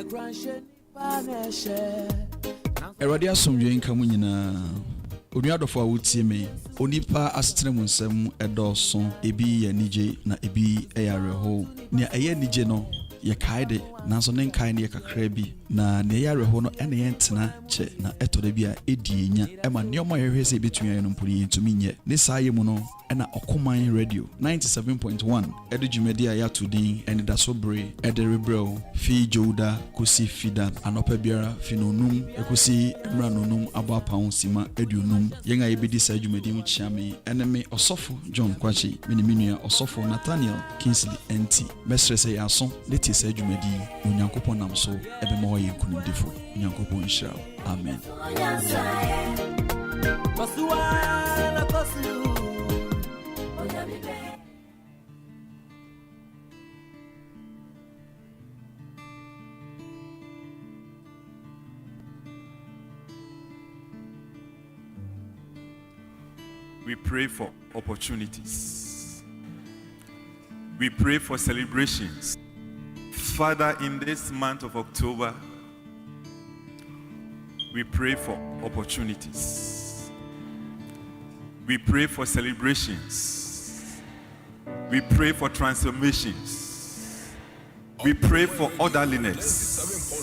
Grandship Baneshe, now Eradi asomdwe nka mu nyina. Onuadofo a wotie me. Onipa asetene mu nsɛm ɛdɔɔso. Ebi yɛ nigye na ebi ɛyɛ awerɛho. Nea ɛyɛ nigye no yɛ kaide nanso ne nkae ne yɛ kakra bi na ne yɛ awerɛho no ɛne yɛ ntena kyɛ na ɛtɔda bi a ɛdi nya ɛma nneɛma yɛhwɛ sɛ ɛbɛtumi ayɛ no mponi yɛntumi nyɛ ne saa yɛ mu no ɛna Ɔkoman radio 97.1 ɛde dwumadi a yɛato din ɛne da so bere ɛde rebrɛw fi Joda kosi fida anɔpa biara fi nonum ɛkosi mmra nonum abɔ apao sima aduonum yɛn a yɛbɛdi saa dwumadi mu kyia me ɛne me ɔsɔfo John Kwachi me ne me nua ɔsɔfo Nathaniel Kingsley NT mesrɛ sɛ yɛaso ne tie saa dwumadi Onyankopɔn nam so ɛbɛma hɔ yɛ nkunimdifo Onyankopɔn nhyira wo amen. We pray for opportunities. We pray for celebrations. Father, in this month of October, we pray for opportunities. We pray for celebrations. We pray for transformations. We pray for orderliness.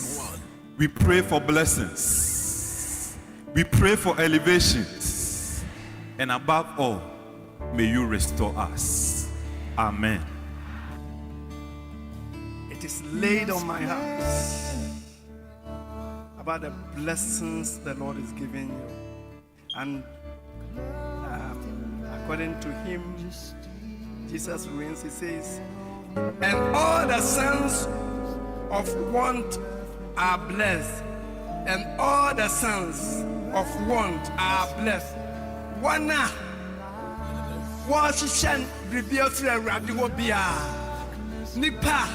We pray for blessings. We pray for elevations. And above all, may you restore us. Amen. It is laid on my heart about the blessings the Lord is giving you. And according to him, Jesus reigns, he says, and all the sons of want are blessed. And all the sons of want are blessed. Wana washishan bibiotire radio bia nipa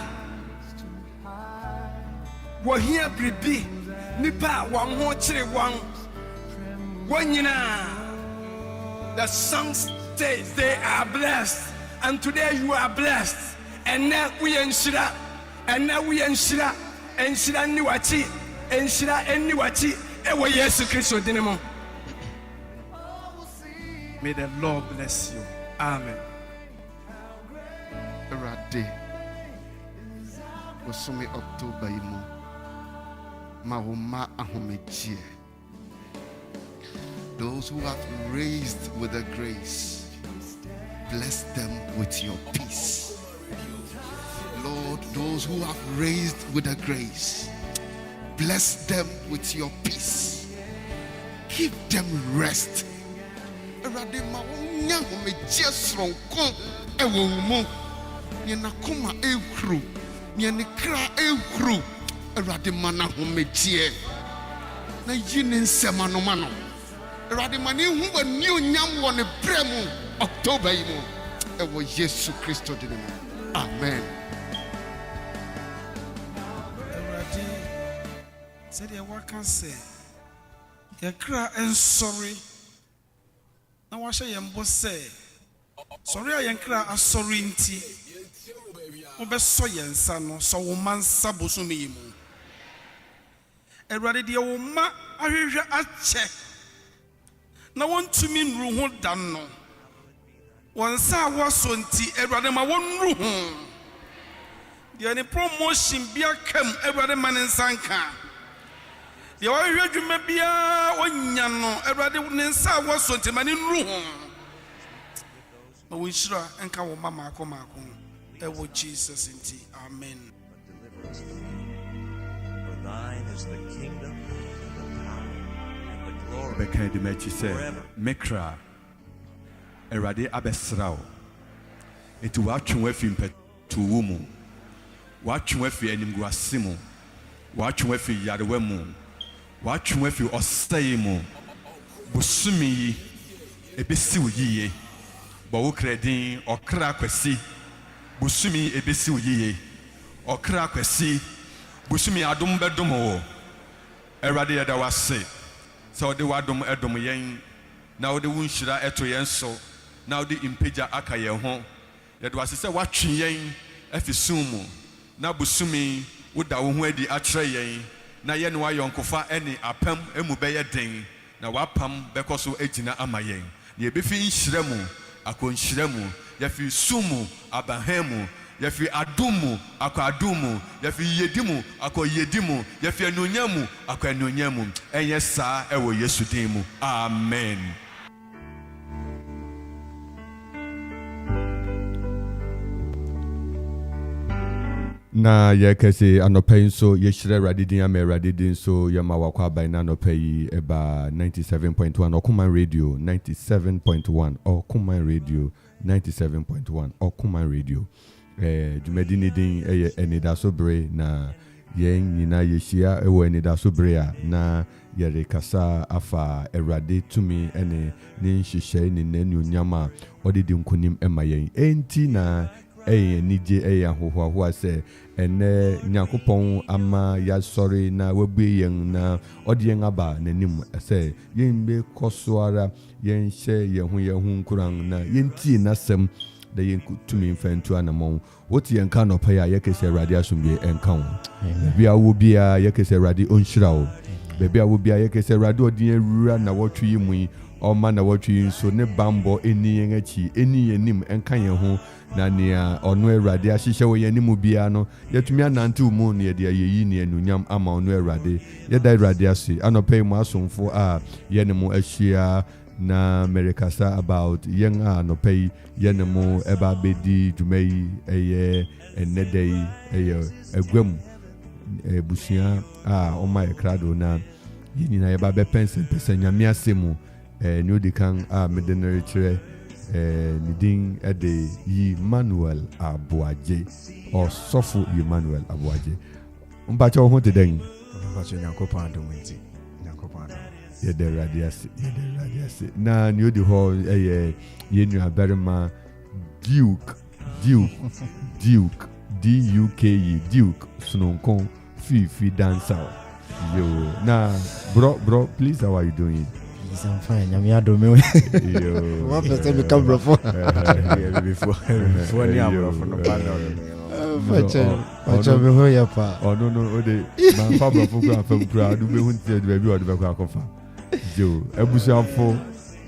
wahia bribi nipa wan ho kire wan wanyina. The songs say they are blessed, and today you are blessed. And now we enshira, and now we enshira niwachi, enshira niwachi ewo Yesu Kristo dinemo. May the Lord bless you. Amen. Erade Osumi October imu Mahoma ahomechie. Those who have raised with the grace, bless them with your peace. Lord, those who have raised with the grace, bless them with your peace. Give them rest. Erade ma wonya homechie sronko ewo mu. Ni nakoma ehuru, ni nekra ehuru. Erade mana homechie. Na yini nsema no mano. Erade mani hu wani onyam wo ne bremu October yi mu. Ewo Yesu Kristo dinimo. Amen. Erade said ya waka say ya kra ensori na wa hye yembo say sorry a yenkra asori nti obeso yensa no so wo mansa bosome yi mu. Erade de wo ma ahwehwe ache na wontumi nru ho dan no wonsa waso nti Erade ma wonru ho de ne promotion bia kam Erade ma ne nsanka ye wa hwehwe dwuma bia onya no Erade ne nsa waso nti ma ne nru ho ma wonhyira enka wo mama akomako ewo Jesus nti amen. For thine is the kingdom, the power, and the glory Beka de mechi say mekra Erade abesrao eti watwe afi mpetu wo mu watwe afi animguase mu watwe afi yarewa mu watwe afi osai mu busumi ebesi oyiye bo wo kredin okra kwasi busumi ebesi oyiye okra kwasi busumi adom bedom wo Erade yada wase so de wadom edom yen na wo de wunhyira eto yen so na wo de impeja aka yen ho yada wase se watwe yen afi sumu na busumi wo da wo ho adi akre yen na yɛ ne wayɔnkofa ɛne apam emu bɛyɛ den na wapam bɛkɔ so egyina ama yɛn na yɛbɛfi nhyira mu akɔ nhyira mu yɛfi sum mu abahan mu yɛfi adum mu akɔ adum mu yɛfi yedi mu akɔ yedi mu yɛfi anuonyam mu akɔ anuonyam mu ɛnyɛ saa ɛwɔ Yesu din mu amen. Na yɛkɛse anɔpa yi nso yɛhyerɛ Awurade din ama Awurade din nso yɛma wakɔ aban na anɔpa yi ɛba 97.1 Ɔkuman Radio 97.1 Ɔkuman Radio 97.1 Ɔkuman Radio dwumadi ne din ɛyɛ anidaso bere na yɛn nyinaa yɛhyia ɛwɔ anidaso bere a na yɛrekasa afa Awurade tumi ɛne ne nhyehyɛe ne n'anuonyam a ɔde di nkonim ɛma yɛn enti na ɛyɛ nigye ɛyɛ ahohoahoa sɛ ɛnɛ Nyankopɔn ama yɛasɔre na wabue yɛn na ɔde yɛn aba n'anim sɛ yɛn bɛkɔ so ara yɛnhyɛ yɛn ho nkuran na yɛntie n'asɛm da yɛn tumi mfɛntu anamɔn wote yɛn ka nɔpa yi a yɛkɛ sɛ Awurade asomdwe ɛnka wo baabi a wo biara yɛkɛ sɛ Awurade ɔnhyira wo baabi a wo biara yɛkɛ sɛ Awurade ɔde yɛn awura na wɔtwe yi mu yi ɔma na wɔtwe yi nso ne bambɔ ɛni yɛn akyi ɛni yɛn nim ɛnka yɛn ho na nea ɔno Awurade ahyehyɛ wɔ yɛn anim biara no yɛtumi anante mu ne yɛde ayɛyi ne anuonyam ama ɔno Awurade yɛda Awurade ase anɔpa yi mu asomfo a yɛne mu ahyia na merekasa about yɛn a anɔpa yi yɛne mu ɛba bɛdi dwuma yi ɛyɛ ɛnnɛda yi ɛyɛ agwam busua a ɔma yɛ krado na yɛn nyinaa yɛba bɛpɛ nsɛmpɛsɛ Nyame ase mu ne odi kan a mede no rekyerɛ ne din ɛde Emmanuel Aboagye ɔsɔfo Emmanuel Aboagye mpakyɛ wo ho te dɛn mpakyɛ Nyankopɔn adom nti Nyankopɔn adom yɛda Awurade ase na ne odi hɔ ɛyɛ yɛn nuabarima Duke D-U-K-E Duke Sononkon Fifi Dancer yo na bro please how are you doing? I'm fine. I'm here to me. One person become bro for before ni abro for no panel. Pacha me ho ya pa. Oh no ode man fa bro for kura fam kura do be hunti de baby ode be kwa kofa. Jo ebusuafo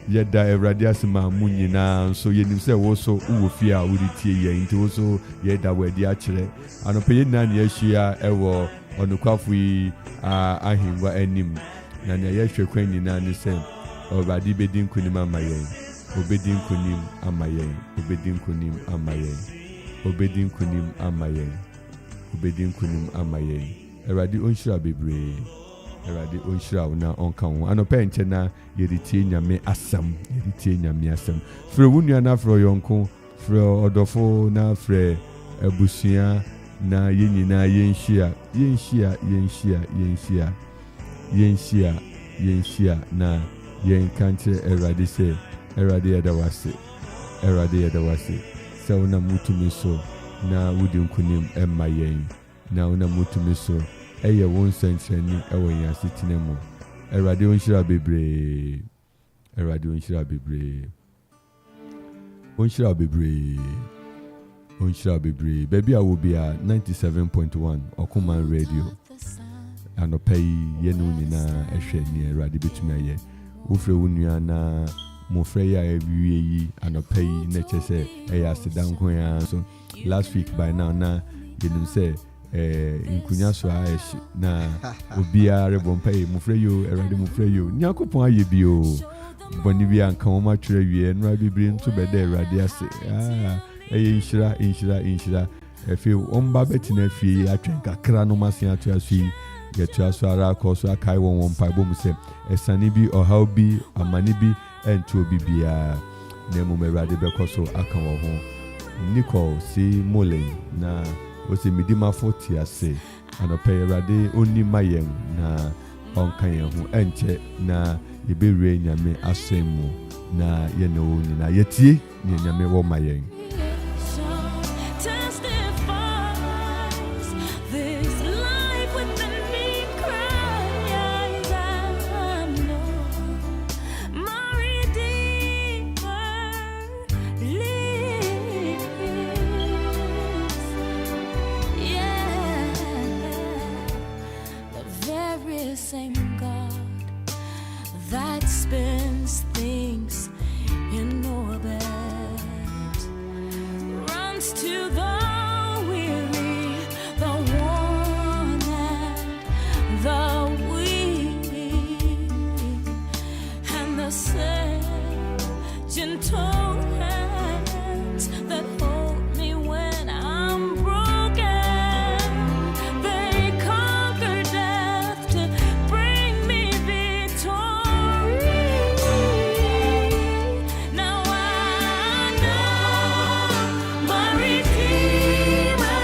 yɛda Awurade asema mu nyinaa nso yɛnim sɛ wo so wo fie a wodi tie yɛn nti wo so yɛda wadi akyerɛ anɔpɛ yɛn na yɛahyia ɛwɔ ɔnokwafo yi ahengua anim na ne yɛhwɛ kwan nyinaa ne sɛ Awurade bɛdi nkonim ama yɛn obɛdi nkonim ama yɛn obɛdi nkonim ama yɛn obɛdi nkonim ama yɛn obɛdi nkonim ama yɛn Awurade ɔnhyira bebree Awurade ɔnhyira wo na ɔnka wo anɔpɛ nkyɛ na yɛretie Nyame asɛm frɛ wo nua na frɛ yɔnko frɛ ɔdɔfo na frɛ abusua na yɛn nyinaa yɛnhyia na yɛn ka nkyerɛ Awurade sɛ Awurade yɛda wase sɛ wonam wotumi so na wodi nkonim ɛma yɛn na wonam wotumi so ɛyɛ wo nsɛnkyerɛnne ɛwɔ yɛn asetena mu Awurade ɔnhyira bebree baabi a wo bia 97.1 Ɔkuman Radio anɔpa yi yɛne wo nyinaa ɛhwɛ ne Awurade bɛtumi ayɛ wofrɛ wo nua na mofrɛ yi a ɛwie yi anɔpa yi na kyerɛ sɛ ɛyɛ aseda nko ya so last week by now na yɛnim sɛ nkunya so a ɛhye na obiara rebɔ mpa yi mofrɛ yi o Awurade mofrɛ yi o Nyankopɔn ayɛ bi o bɔne bi anka wɔn atwerɛ wie nnora bebree nso bɛda Awurade ase ɛyɛ nhyira ɛfei ɔmba bɛtena fie atwɛn kakra no masen atoa so yi yɛtoa so ara akɔ so akae wɔn mpaebɔ mu sɛ ɛsane bi ɔhaw bi amane bi ɛnto obi biara na mmom Awurade bɛkɔ so aka wɔ ho Nicole si Molen na ɔsɛ medimafo te ase anɔpɛ Awurade ɔnni ma yɛn na ɔnka yɛn ho ɛnkyɛ na yɛbɛwura Nyame asɛm mu na yɛne wo nyinaa yɛtie ne Nyame wɔ ma yɛn. Very spins things in orbit, runs to the weary, the worn and the weak, and the same gentle hands that hold me when I'm broken. They conquer death to bring me victory. Now I know my Redeemer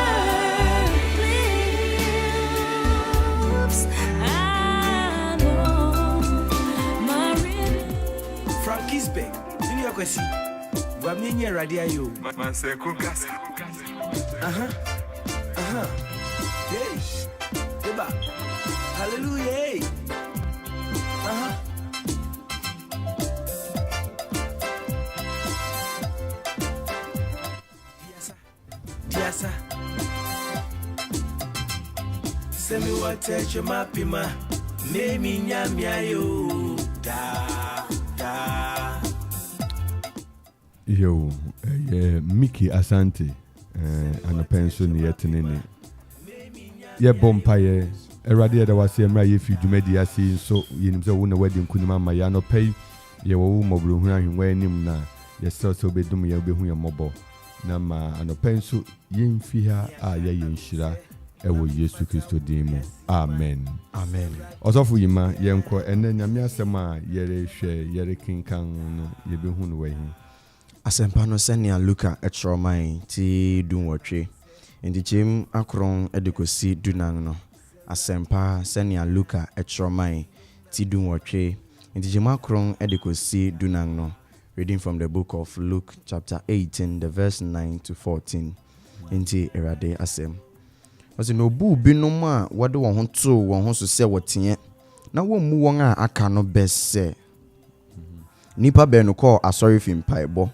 lives. I know my Redeemer. Frankie's big. Junior Kwesi. Wamenye radio yo. Manse kukasi. Hey. Eba. Hallelujah. Hey. Diasa. Semi watecho mapima. Memi nyamya yo. Da. Yo, Mickey Asante, and a pencil near Tenene. Ye bompaye, a radia that was here, if you do media scene, so you know, when the wedding couldn't mayano pay, ye were mobile when him na, ye so be doing your behuya mobile. Nama and a pencil, yin fiha, ye yin shira, ewo Yesu Christo demo. Amen. Amen. Also for yima, yenko, and then Yamia Sama, yere share, yere king kang, ye behun way. Asempa no senia Luka etromai ti dunwotwe. Enti chem akron edekosi dunang no. Asempa senia Luka etromai ti dunwotwe. Enti chem akron edekosi dunang no. Reading from the book of Luke chapter 18 the verse 9 to 14. Enti erade asem. Wase no bu binom a wode won ho to won ho so se wotie. Na won mu won a aka no bese. Nipa be no call asori fim paebo.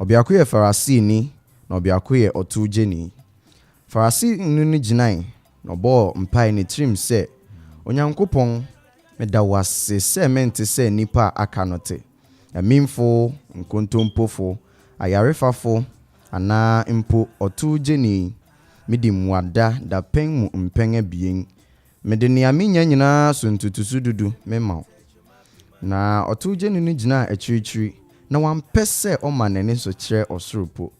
Obiako ye Farisi ni na obiako ye otuje ni. Farisi ni jinai na bo mpai ni trim se Onyankopon meda wase se mente se nipa akanote. Emimfo nkontompofo ayarefafo ana mpo otuje ni midi muada da penmu mpenge bien mede ni aminya nyina so ntutusu dudu mema na otuje ni jina achirichiri na wampese o manene so kire osoropo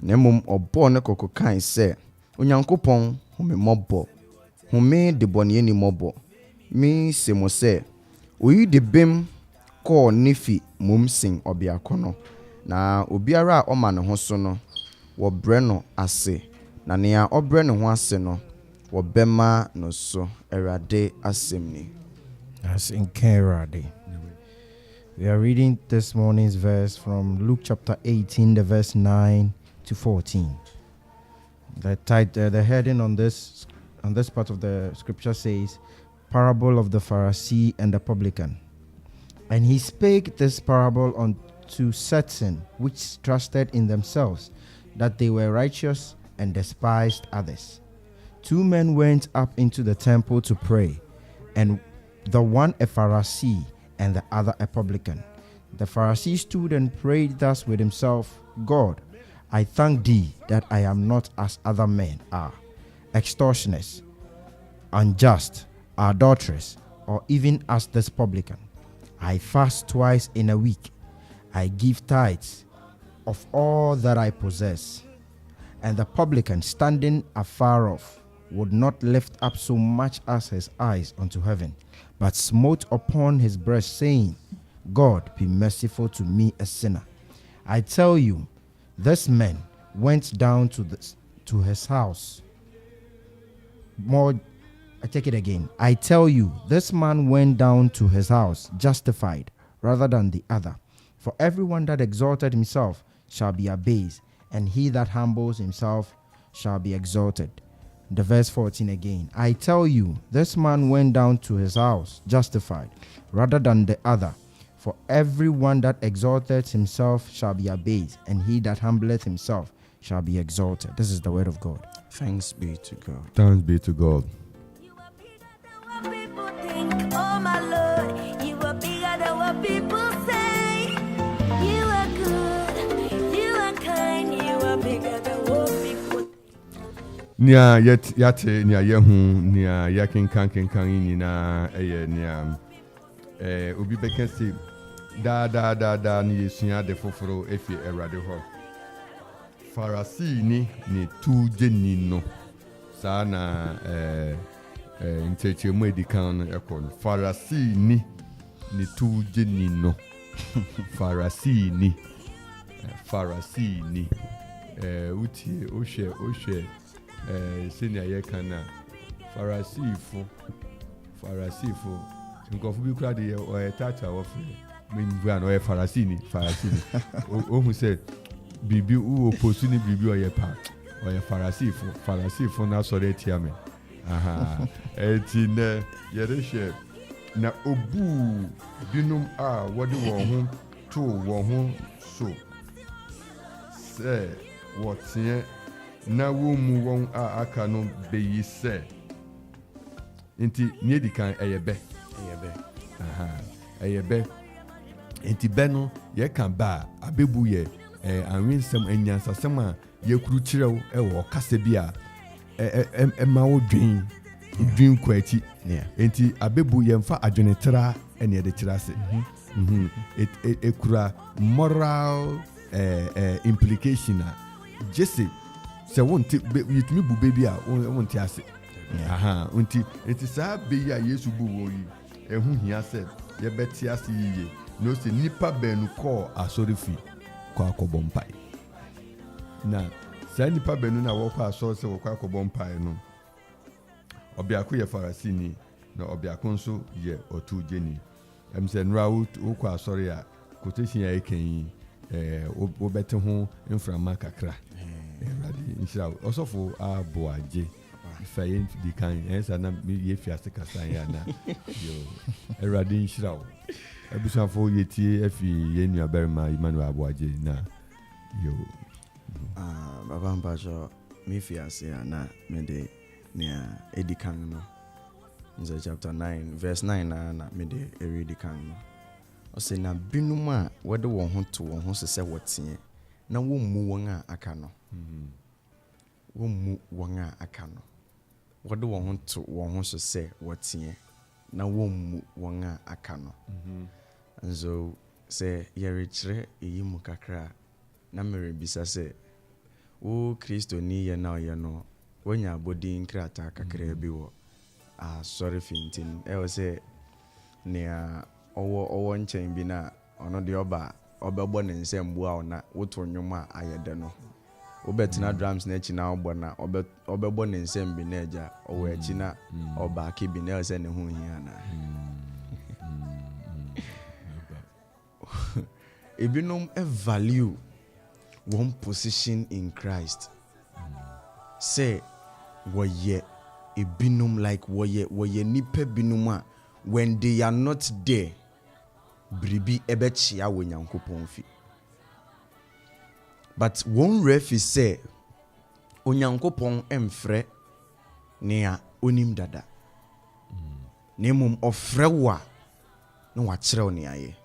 na mum obo ne kokokan se Onyankopon home mobo home de bone ni mobo mi se mo se oyi de bem ko nifi mum sin obiakono na obiara o ma ne ho so no wo bre no ase na nea o bre ne ho ase no wo bema no so erade asemni as in Kerade. We are reading this morning's verse from Luke chapter 18, the verse 9 to 14. The heading on this part of the scripture says, "Parable of the Pharisee and the publican. And he spake this parable unto certain which trusted in themselves that they were righteous and despised others. 2 men went up into the temple to pray, and the one a Pharisee and the other a publican. The Pharisee stood and prayed thus with himself, God, I thank thee that I am not as other men are, extortioners, unjust, adulterers, or even as this publican. I fast twice in a week. I give tithes of all that I possess. And the publican, standing afar off, would not lift up so much as his eyes unto heaven, but smote upon his breast, saying, God, be merciful to me, a sinner. I tell you, this man went down to his house. I take it again. I tell you, this man went down to his house justified rather than the other. For everyone that exalted himself shall be abased, and he that humbles himself shall be exalted. The verse 14 again. I tell you, this man went down to his house justified rather than the other. For everyone that exalteth himself shall be abased, and he that humbleth himself shall be exalted. This is the word of God. Thanks be to God. Thanks be to God. You are bigger than what people think. Oh my Lord, you are bigger than what people nia yate nia yehu nia yakenkan nyina eye nia obi beka say da ni yesua de foforo efi Awurade ho Pharisee ni tu jeni no saa na ntechemu edikan no ekọ no Pharisee ni tu jeni no Pharisee ni utie ohwe senior yekana Pharisee fo nkofu bi kura de o tata wo fe menvua no Pharisee ni ohun say bibi u oposu ni bibi oye pa oye Pharisee fo na so de tia me eti ne yereshe na obu binum a wode won ho to won ho so se wotie na wo mu won a aka no beyi se nti nie dikan eyebe enti be no ye kan ba abebu ye anwensem anyansasem a yekuru kirew wo kasa bi a ma wo dwen kwati enti abebu ye mfa adwenetra ene de kirase ekura moral implication a jesse se wonte yitumi bu baby a wonte ase enti saa be ya Yesu bu wo yi ehu hia se ye beti ase yiye no se nipa benu call asorifi kwa akobompai na saa nipa benu na wo kwa asori se wo kwa akobompai no obiako ye Pharisee ni na obiako nso ye otu jeni emse nra wo kwa asori a quotation ya ekan wo bete ho inframa kakra Awurade nhyira osofo aboaje faye di kan ensa na ye fiase kasa ya na yo Awurade nhyira wo abusafo yetie afi ye nua berma Emmanuel aboaje na yo baba mpacho me fiase na me de nia edikan no in chapter 9 verse 9 na me de edikan no o se na binum a wode won ho to won ho sese wotie na wo mu won a aka no wo mu won a aka no wode won ho to won ho sese wotie na wo mu won a aka no nzo se yerichire eyimu kakra na mere bisa se o Kristo ni ye na ye no wonya bodi nkrata kakra bi wo sorry fintin o se ne owo nchen bi na ono de obebo ne nsem a na woto nwoma ayede no obetina drums na echi na ogbo na obebo ne nsem bi na eja owo echi na oba ke bi na se ne hu hia na ebinom value one position in Christ say woye ebinom like woye nipa binum a when they are not there bribi ebechia wo Nyankopon fi but one refi say Onyankopon emfre nea onim dada nemum ofre wa na wa kire ne aye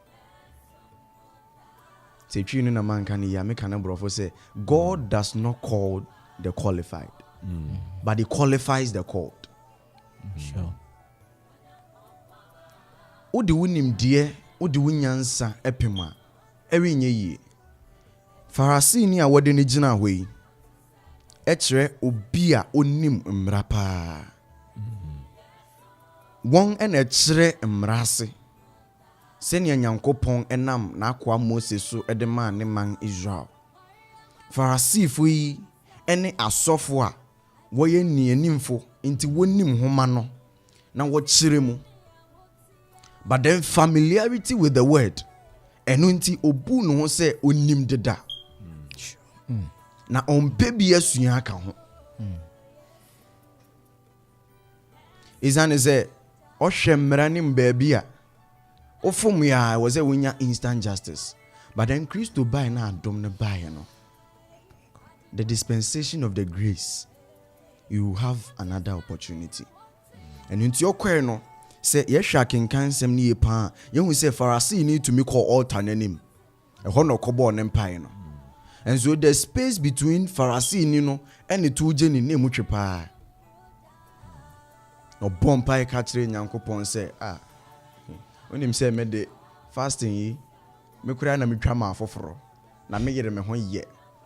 say na man kan ya me kan brofo say God does not call the qualified but he qualifies the called. Sure. Odi wunim de odi wunyansa epema ewenye yi Pharisee ni a wode ne gina hoi ekire obi a onim mmra pa won ena ekire mmrase senia Nyankopon enam na akwa Moses so edema ne man Israel Pharisee fo yi ene asofo a woye nienimfo nti wonim homa no na wo kire mu but then familiarity with the word eno nti obu no ho se onim deda na ompe bi asua aka ho izane ze ohwe mmara ni mbaabi a ofum ya was a winya instant justice but then Christo by na adom ne by no the dispensation of the grace you have another opportunity and into your query no say yehwa kenkan sem ne yepa yehu say Pharisee need to make call altar nanim e ho no kobo ne mpai no And so the space between Pharisee and the two Jenny name which pa. No bomb pie catcher Yankopon say, when him say me the fasting ye, me cry na me trama for na me get me home ye,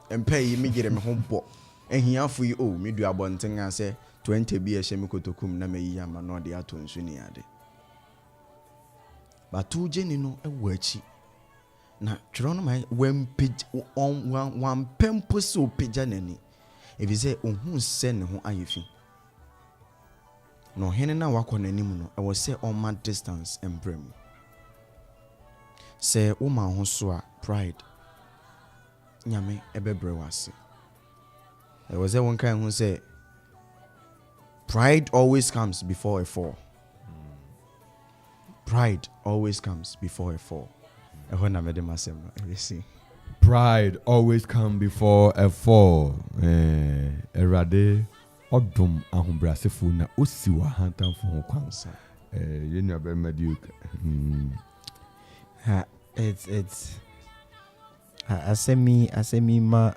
and pay me get me home bo. And he for you, me do a bon thing and say 20 be a shemiko to come na me yama no de aton suniade. But two Jenny no a worchi. Na twerɛ no my when page on one pempo so page nani if you say ohun sɛ ne ho ayefi no hene na wakɔ n'anim no ɛwɔ sɛ ɔma distance embrem sɛ wo ma ho so a pride nyame ɛbɛbrɛ wase ɛwɔ sɛ wɔn kan ho sɛ pride always comes before a fall. Pride always comes before a fall. Pride always come before a fall. Erade odum ahumbrasefo na osi wa hantan fo ho kwansa. You know be mediocre. It's asemi ma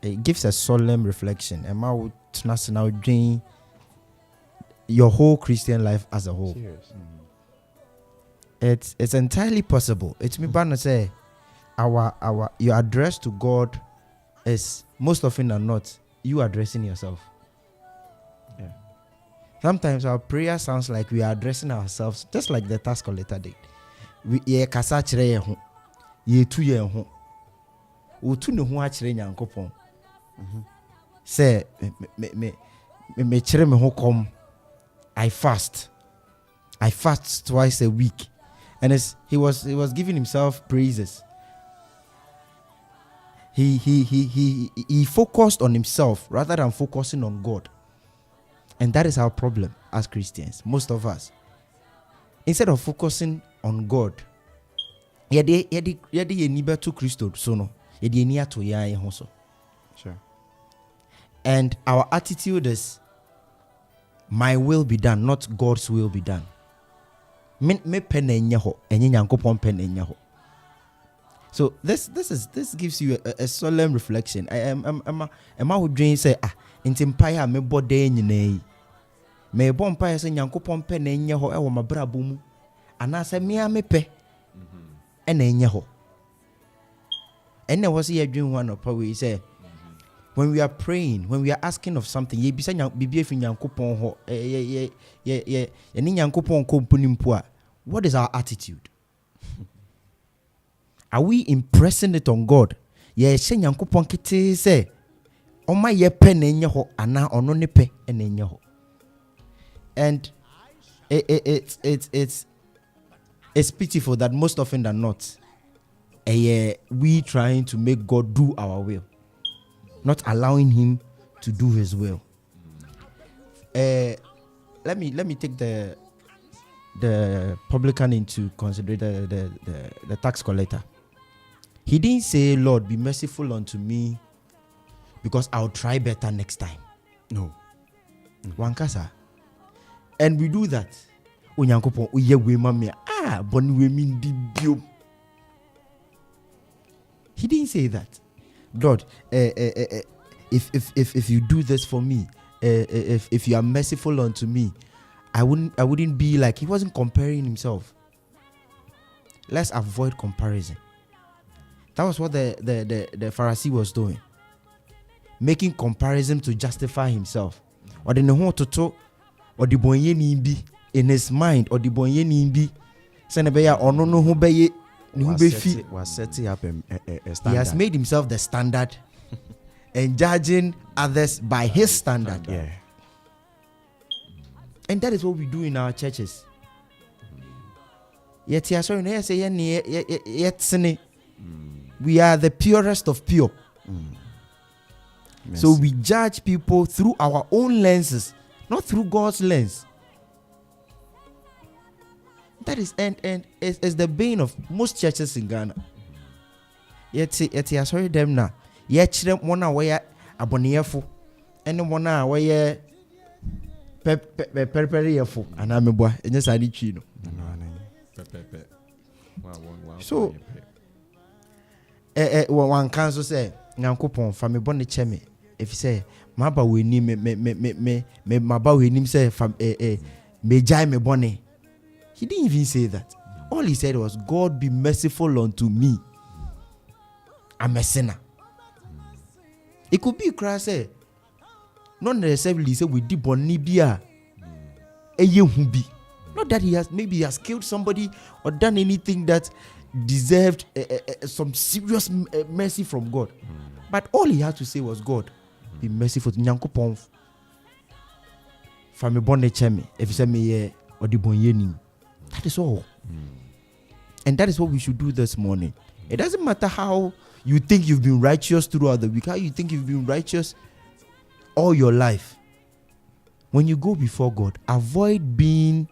it gives a solemn reflection. And ma now dream your whole Christian life as a whole. It's entirely possible. It's me banna say your address to God is most often than not you addressing yourself. Yeah. Sometimes our prayer sounds like we are addressing ourselves, just like the tax collector did. We ye kasa chire ye ho, ye tu ye ho, o tu ne ho a chire Nyankopon. Say me chire me ho kom. I fast twice a week. And he was giving himself praises. He focused on himself rather than focusing on God. And that is our problem as Christians. Most of us, instead of focusing on God, sure. And our attitude is, my will be done, not God's will be done. So this gives you a solemn reflection. Am I would dream say in empire me body nyine. Me bo empire say Nyankopon pe na enye ho e wo mabrabo mu. Ana say me amepe. E na enye ho. And there was a dream one of we say when we are praying, when we are asking of something, ye bisa bibie fi Nyankopon ho ye ni Nyankopon kompuni mpo a. What is our attitude? Are we impressing it on God? Ye she Nyankopon kete say oma ye pe na enye ho ana ono ne pe na enye ho. And it's pitiful that most often than not we trying to make God do our will, not allowing him to do his will. Let me take the publican into consideration, the tax collector. He didn't say, Lord, be merciful unto me because I'll try better next time. No. Wankasa. And we do that. He didn't say that. Lord, if you do this for me, if you are merciful unto me, I wouldn't be like, he wasn't comparing himself. Let's avoid comparison. That was what the Pharisee was doing. Making comparison to justify himself. Or the neho toto or the bonye nimbi in his mind or the bonye nimbi senebeya or no who be was setting up a standard. He has made himself the standard and judging others by his standard. Yeah. And that is what we do in our churches. Yet we are the purest of pure. So we judge people through our own lenses, not through God's lens. That is and is the bane of most churches in Ghana. Yet sorry them now. Yet one away aboniefo and one away perperefo and I'm a boy and just I chino. So one cancel say nyankopon fa me bone che me if say maba we ni me maba we ni say fa me jai me bone. He didn't even say that. All he said was, God be merciful unto me. I'm a sinner. It could be Christ say not necessarily say we did boni bia not that he has killed somebody or done anything that deserved some serious mercy from God. But all he had to say was, God be merciful to nyankopon fa me bone che me if you say me odibonyeni. That is all. And that is what we should do this morning. It doesn't matter how you think you've been righteous throughout the week, how you think you've been righteous all your life. When you go before God, avoid being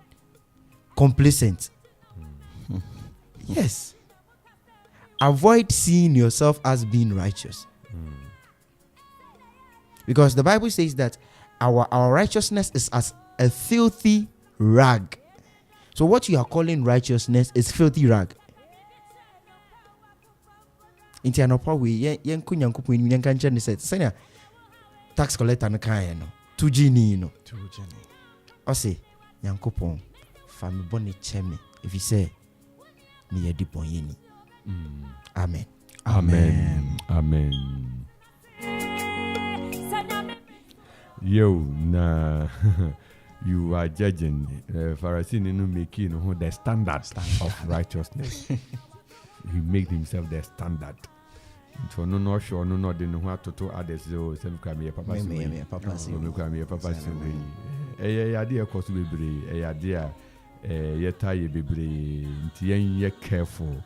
complacent. Yes. Avoid seeing yourself as being righteous. Because the Bible says that our righteousness is as a filthy rag. So what you are calling righteousness is filthy rag. Inti anopa we yen kunyankopon ni yen kan che ne set senya tax collector no kan no 2G ni no 2G ni o say nyankopon fa me bone che me if you say me ye di bonyeni. Amen. Amen. Yo na you are judging Pharisee no make who the standard of righteousness. He made himself the standard. So no sure no de no to others so sem kwa me papa si me kwa me papa si me ade e koso bebre ade a yeta ye bebre nti ye careful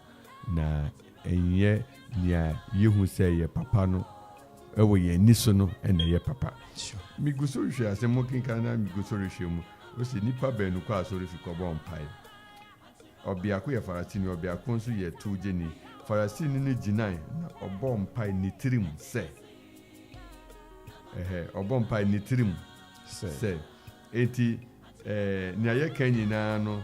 na enye nia yehu say ye papa no ewo ye niso no ene ye papa. Mi guso hwe asem kinka na mi guso hwe mu o se nipa be no kwa so refi ko bon pai obiako ye Pharisee ni obiako nso ye 2G ni Pharisee ni ginai na obom pai ni tirim se obom pai ni tirim se eti ni aye kan na no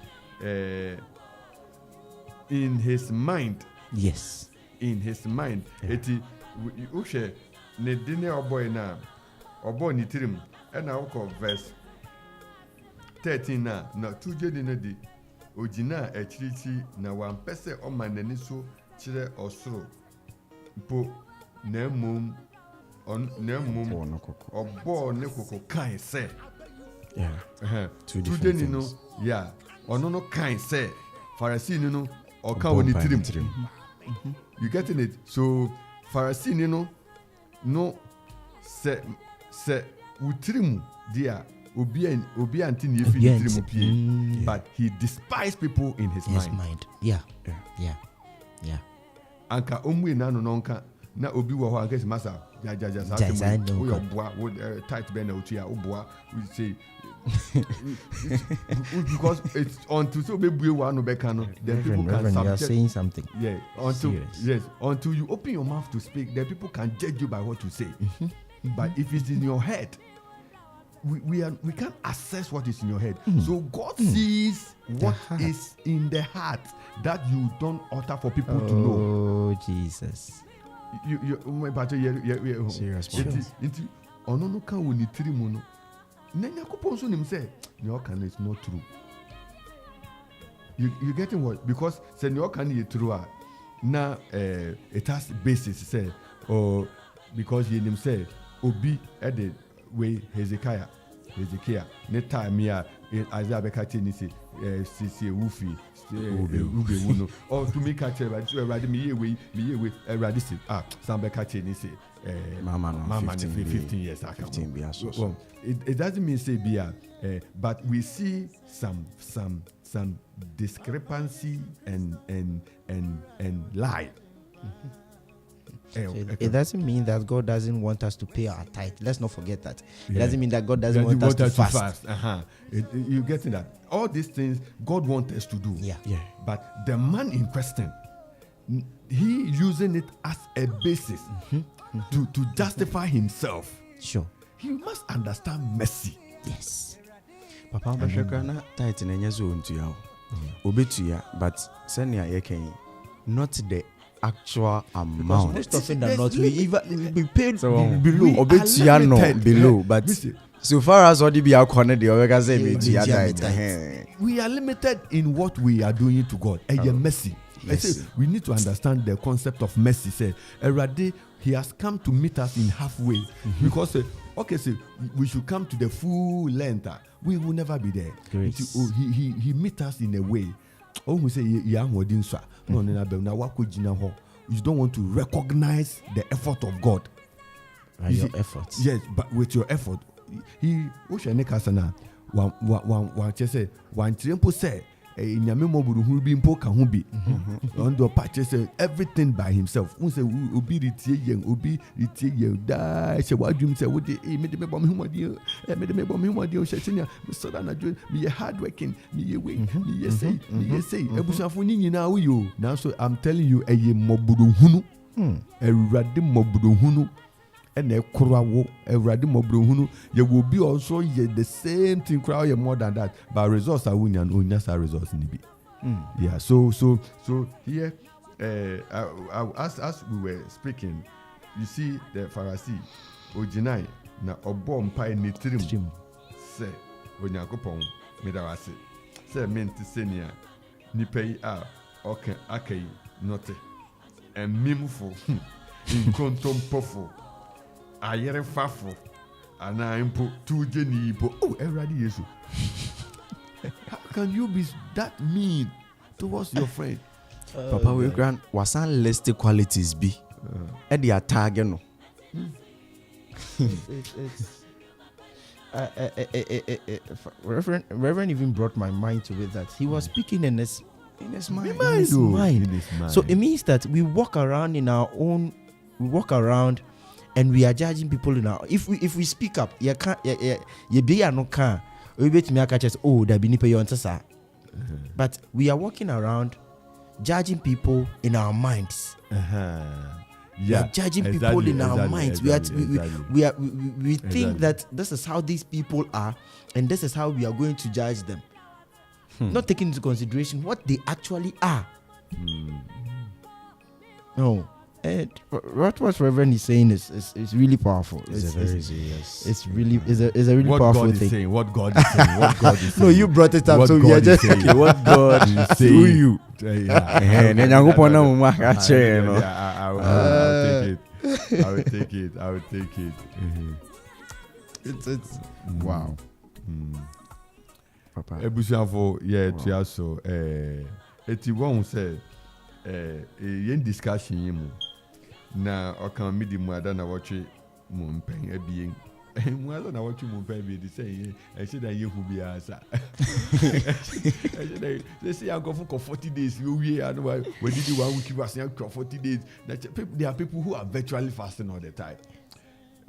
in his mind. Yes, in his mind. Eti uhwe ne dine oboy na obo ni tirim na wo verse 13 na 2G ni na di ojina achirichi na wampese o manani so kire osoro po na mum obo ne koko kan se two ni no ono no kan se Pharisee ni no o ka woni tirim. You getting it? So Pharisee ni no se utirim dia obi anti ni efi tirim pie, but he despised people in his mind. Yeah. Anka omwe na no nonka na obi wo ho anka si masa jaja sa temu wo boa wo tight be na otua wo boa we say because it's until so be one no be can then people can you are saying something. Yeah, until you open your mouth to speak, then people can judge you by what you say. But if it's in your head, we can't assess what is in your head. So God sees what is in the heart that you don't utter for people to know. Oh Jesus! You serious. It ono no kan woni tirimu no. Na Yakobon so nim say your can is not true. You getting what? Because say your can is true. Now it has basis say or because you nim say obi at the way Hezekiah ne time here Isaiah Bekati ni say sisi wufi ube wuno or to make catch everybody me we everybody say Sam Bekati ni say mama 15 years 15 be well it doesn't mean say be but we see some discrepancy and lie. It doesn't mean that God doesn't want us to pay our tithe. Let's not forget that. It doesn't mean that God doesn't want us to fast. You getting that? All these things God wants us to do. Yeah. But the man in question, he using it as a basis to justify himself. Sure. He must understand mercy. Yes. Papa Bashakana title enye zo ntua o. Obetua but senior ye kan not the actual Because amount. most often than not, we paid So, below. obetua no limited. below, but Listen, so far as all the be akwane the omega say me Yeah, tia yeah, diet. yeah. we are limited in what we are doing to God. And you're mercy. I say Mercy. we need to understand the concept of mercy. Say, Erade, he has come to meet us in halfway. Because okay, so we should come to the full length. We will never be there. Grace. He meet us in a way. Oh, we say you don't want to recognize the effort of God. And You your see, efforts. Yes, but with your effort, he Oshane Kasana one say one triumpo say nyame moburu hu bi mpo ka hu bi on do patch say everything by himself. Who say obi ritie yen obi ritie yen da say wadum say we me de me bom hu modi me de me bom hu modi o shetinya me so na jo me hard working me ye way me say ebusafo ni nyina wo yo. Now so I'm telling you eye moburu hunu Erade moburu hunu ene ekurawo Erade moburu hunu ye will be also ye the same thing crowd ye more than that, but results are winning and unyasa results ni bi. Yeah, so here as we were speaking, you see the Pharisee Ojinai na obo mpa ni tirim say Onyankopon medawase say menti senia nipa yi a okay akai note emimfo inkontompofo ayerefafo ana impo tuje ni ipo. Oh, Erade Yesu. How can you be that mean towards your friend? Papa we grant wasan list qualities be. E dey tag no. Reverend even brought my mind to it that he was speaking in his mind. In his mind. So it means that we walk around and we are judging people in our. If we speak up, you can't. You be no can. We bet me catch us. Oh, that be nipa you answer. But we are walking around judging people in our minds. We are judging people in our minds. We think that this is how these people are, and this is how we are going to judge them. Not taking into consideration what they actually are. No. And what Reverend is saying is really powerful. It's a really what powerful God thing. is saying, what God is saying, what God is saying. No, you brought it up, What so we God are is just saying. okay. What God is through saying. you. Eh, ne Nyankopon na mo ma ka chere no. I will take it. It's wow. Papa. Ebusiafo tia so eti won say yen discussion yi mu na okan midi mu ada na watwe mu mpen abien mu ada na watwe mu mpen bi di say e se dan yehu bi asa they say I go for 40 days we and we did 1 week was 40 days. There are people who are virtually fasting all the time.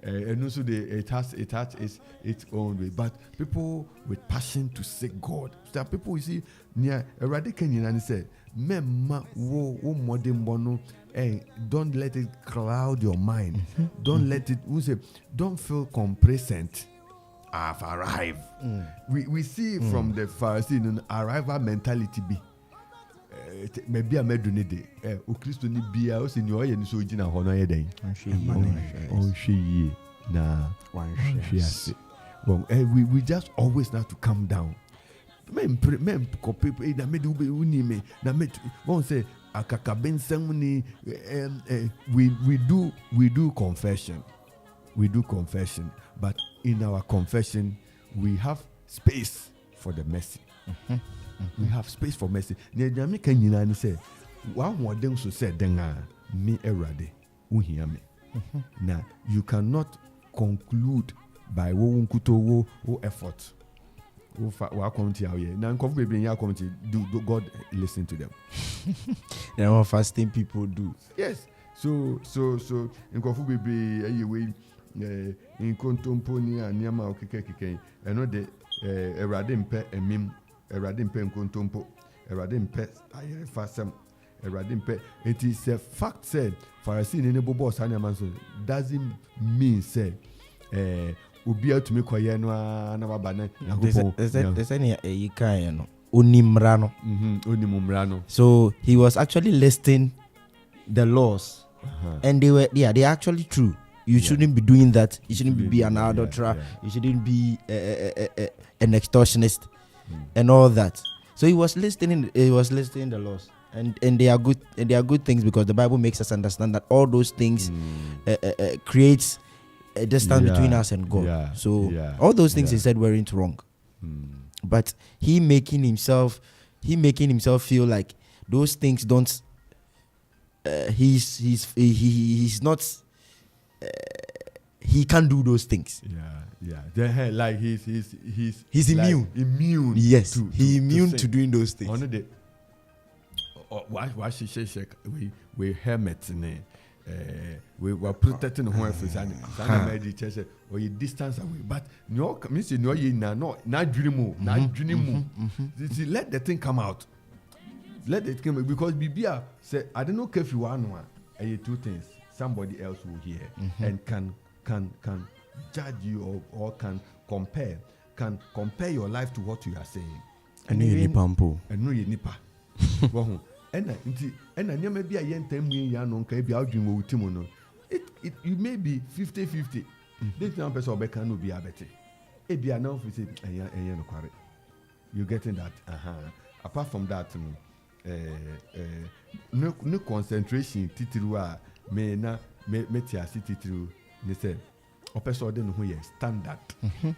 And also it has its own way, but people with passion to seek God. There are people you see near Erade Kenyan and say, "Memma wo modern bono, don't let it cloud your mind. Don't let it. We say, don't feel complacent. I've arrived." We see from the Pharisee arrival mentality be. Maybe I made donate o Christo ni bia o se ni o ye ni so gina ho no ye den on hwe na one share. Well, we just always have to calm down. Men people na me do be uni me na me won say akaka bensam ni we do confession. We do confession, but in our confession we have space for the mercy. We have space for mercy. Nyame kan nyina ni say one modern so say den a me Erade uhia me. Now you cannot conclude by wo nkuto wo effort. Wo account ya here. Na nkofu bebre ya account do God listen to them. You know what fasting people do. Yes. So nkofu bebre ayewe nkontompo ni aniama okeke eno de Erade mpe emim Erade mpe nkontompo Erade mpe ayefasem Erade mpe. It is a fact said Pharisee ne bobo sane man so doesn't mean say obi atumi koye no na baba na There's any you know onimra no. Onimumra no. So he was actually listing the laws, and they're actually true. You shouldn't be doing that. You shouldn't be an adulterer. You shouldn't be an extortionist, and all that. So he was listing the laws, and they are good, and they are good things, because the Bible makes us understand that all those things creates a distance between us and God. All those things he said weren't wrong, but he making himself feel like those things don't. He's not. He can't do those things. Like he's immune. Like, immune. Yes, he immune to doing those things. On the why she say we helmets we were protecting the home office and made church or you distance away. But no means you know you not dream see, let the thing come out. Let it come, because Bibia said, I don't know if you want one. Two things somebody else will hear and can judge you or can compare your life to what you are saying. And you need pampo. And no you nipa. Well, and you may be a young time you know be out dream with Timono. It you may be 50-50. This one person can be a better. It be an office and you getting that? Apart from that, no concentration titru me na me tiasi titru ne say a person don't know who is standard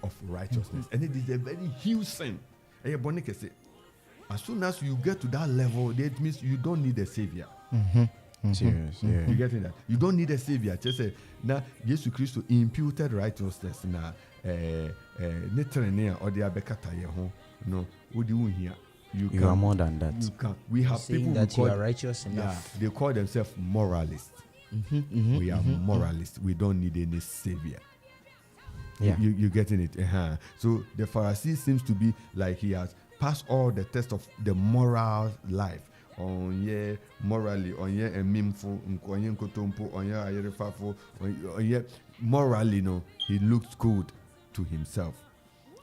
of righteousness, and it is a very huge sin. As soon as you get to that level, that means you don't need a savior. Serious, yeah. You getting that? You don't need a savior. Just say now Jesus Christ imputed righteousness na netrenia or the abekata yeho. No, what do you hear? You are more than that. We have people that who you are righteous enough. They call themselves moralists. We are moralists. We don't need any savior. Yeah. You getting it? So the Pharisee seems to be like he has passed all the test of the moral life. On morally, on mimful, on kotompo, on ayerefafo, on morally, no, he looks good to himself.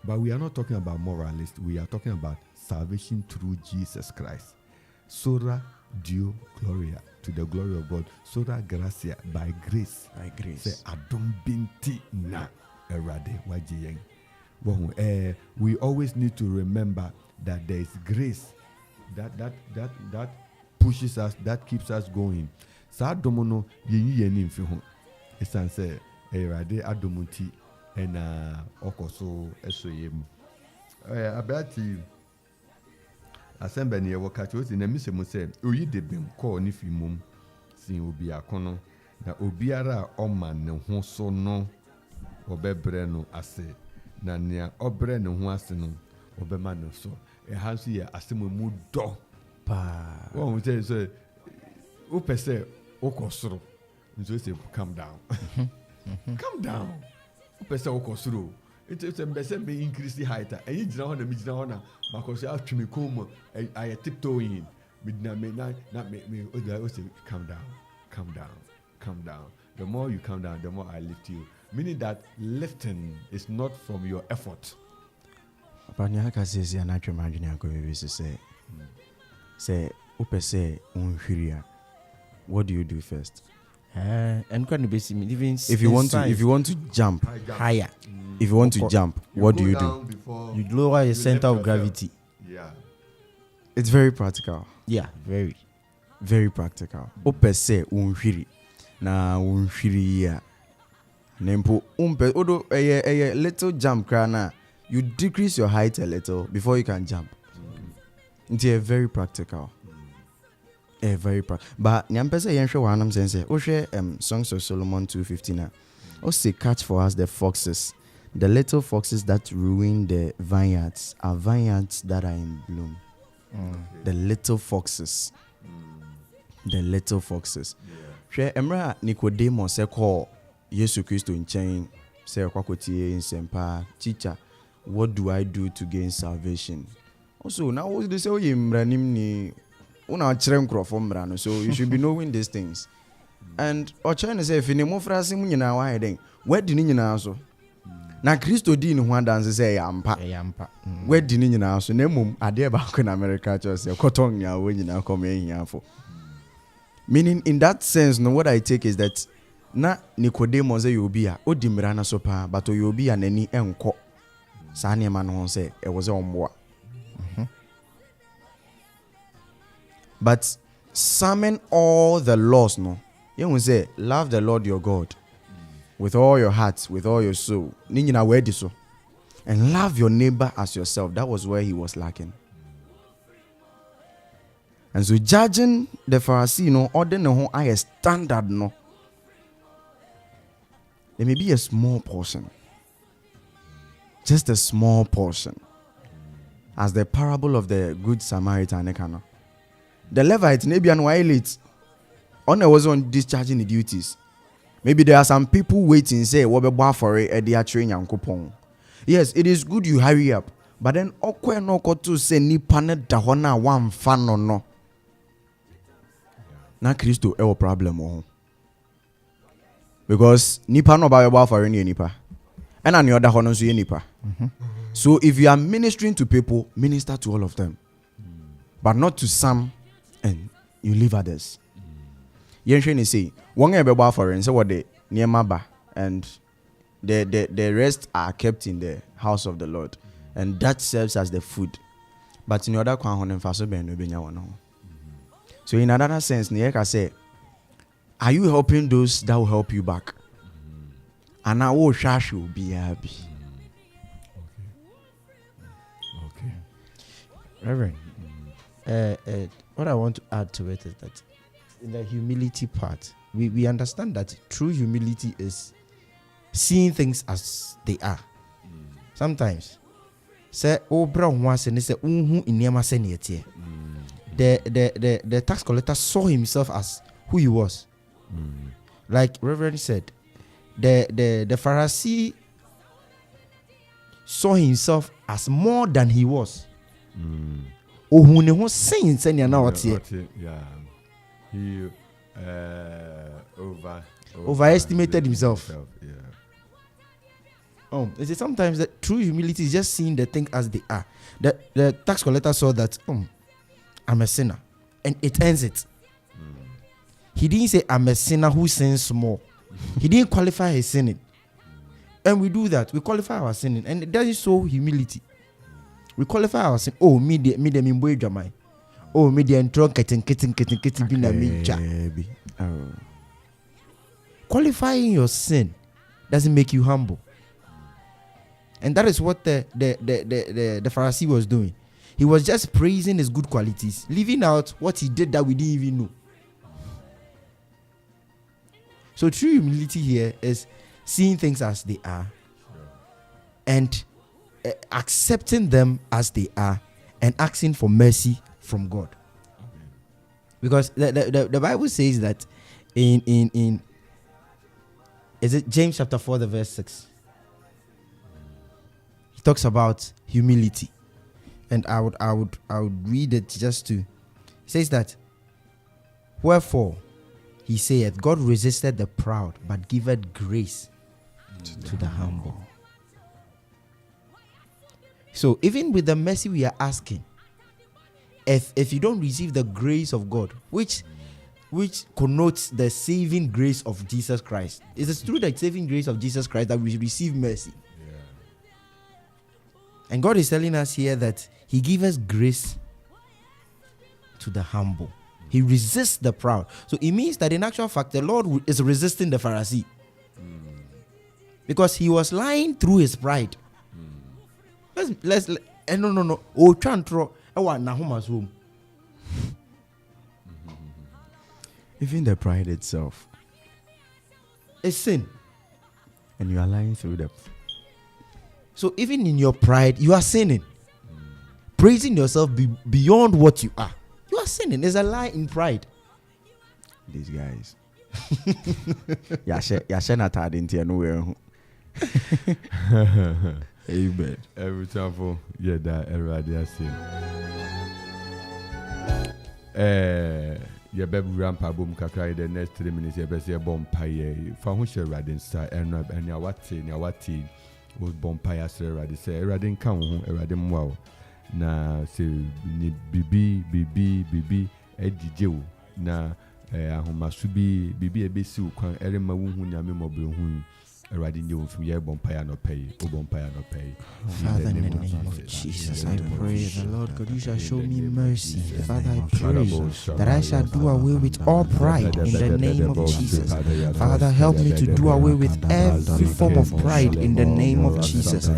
But we are not talking about moralists. We are talking about salvation through Jesus Christ. Sola Deo Gloria, to the glory of God. Sola Gracia, by grace. By grace. Say Adon Binti na erade wajiyeng. We always need to remember that there is grace that pushes us, that keeps us going. Sa domono yeni mfi ho. Esan say erade adomuti ena okoso esoyem. Abati assemble ne wakati o na mise mo say oyi de bem call ni fi mum sin obi akono na obiara oma ne ho so no obebre no ase na nea obre ne ho ase no obema no so hanso ye asemo mu do Pa. Won say o pese okosoro nso say calm down. Calm down. O pese okosoro. It's a best be increase the height. And you know the midna honor because I to me come I tiptoeing midna me not make me say calm down. The more you calm down, the more I lift you. Meaning that lifting is not from your effort. Panyaka says ya natural margin ya go say upese unhwiria. What do you do first? And can be even If you want to jump higher. If you want to jump, what do you do? You lower your center of gravity. Yeah. It's very practical. Yeah, very. Very practical. Opese unhwiri. Na unhwiri ya. Nempo odo a little jump krana. You decrease your height a little before you can jump. It's very practical. Very practical. But nyampese yenhwe wanam sense. Ohwe Songs of Solomon 2:15. Also catch for us the foxes. The little foxes that ruin the vineyards are vineyards that are in bloom. The little foxes. The little foxes. Hwɛ emra Nicodemus se call Yesu Christo nchen se kwakotie nsempa teacher, what do I do to gain salvation? Also now what they say mranim ni una kyerɛ nkrofo mra no, so you should be knowing these things. And trying to say if ni mo frase mu nyina wa heden where di ni nyina so na Kristo di ni ho adanse say yampa where di ni nyina so na mum ade ba ko na America church say kotong ya wo nyina come ehiafo Meaning, in that sense, no, what I take is that na Nicodemus you be a odimrana sopa, but you be an any enko. Sani man say it was on what. But summon all the laws, no. You will say, love the Lord your God with all your heart, with all your soul. Ninja where this so. And love your neighbor as yourself. That was where he was lacking. And so judging the Pharisee, no, order no higher standard, no. There may be a small portion. Just a small portion. As the parable of the Good Samaritan. The Levite, maybe an elite. Honor was on discharging the duties. Maybe there are some people waiting, say, what be for it at the train and coupon. Yes, it is good you hurry up. But then, okwe no kotu se ni pane dahona one fan or no. Na Christo ewo problem oh. Because nipa no ba for any nipa. And on the other hono so nipa. So if you are ministering to people, minister to all of them. But not to some and you leave others. Yen say, one be for and say what they near maba and the rest are kept in the house of the Lord. And that serves as the food. But in other so in another sense, Nieka say, are you helping those that will help you back? And I will shash you be happy. Okay. Reverend, what I want to add to it is that in the humility part, we understand that true humility is seeing things as they are. Sometimes, say, oh, brown once and they say, the tax collector saw himself as who he was. Like Reverend said, the Pharisee saw himself as more than he was. Oh, who ne was saying, He overestimated himself. Yeah. Oh, is it sometimes that true humility is just seeing the thing as they are. The tax collector saw that I'm a sinner, and it ends it. He didn't say I'm a sinner who sins small. He didn't qualify his sinning, and we do that. We qualify our sinning, and that is so humility. We qualify our sin. Oh, me the mimboy jamai. Oh, me the entron kitten bina me. Qualifying your sin doesn't make you humble. And that is what the Pharisee was doing. He was just praising his good qualities, leaving out what he did that we didn't even know. So true humility here is seeing things as they are and accepting them as they are and asking for mercy from God. Because the Bible says that in is it James chapter 4 the verse 6? Talks about humility, and I would read it just to. It says that, wherefore he saith, God resisted the proud, but giveth grace to the humble. So even with the mercy we are asking, if you don't receive the grace of God, which connotes the saving grace of Jesus Christ, it is through the saving grace of Jesus Christ that we receive mercy. And God is telling us here that He gives us grace to the humble. He resists the proud. So it means that in actual fact, the Lord is resisting the Pharisee. Because he was lying through his pride. Let's no. Oh, chantro. Even the pride itself is sin. And you are lying through them. So even in your pride, you are sinning. Praising yourself beyond what you are. You are sinning. There's a lie in pride. These guys. Yashe not had into nowhere. Amen. Every time for that everybody has seen. Your baby grandpa boom kakra the next 3 minutes your best bomb pie. For who shall ride in star and your what was bompire say ready say radin kan ho erade mwa na say ni bibi edije wo na ahomaso bi bibi ebesi ukwan erema wuhu nyame mobro hu Eradi ndi wonfu ye bompaya no pay o bompaya no pay. Father, in the name of Jesus, I pray the Lord God, you shall show me mercy. Father, I pray that I shall do away with all pride in the name of Jesus. Father, help me to do away with every form of pride in the name of Jesus.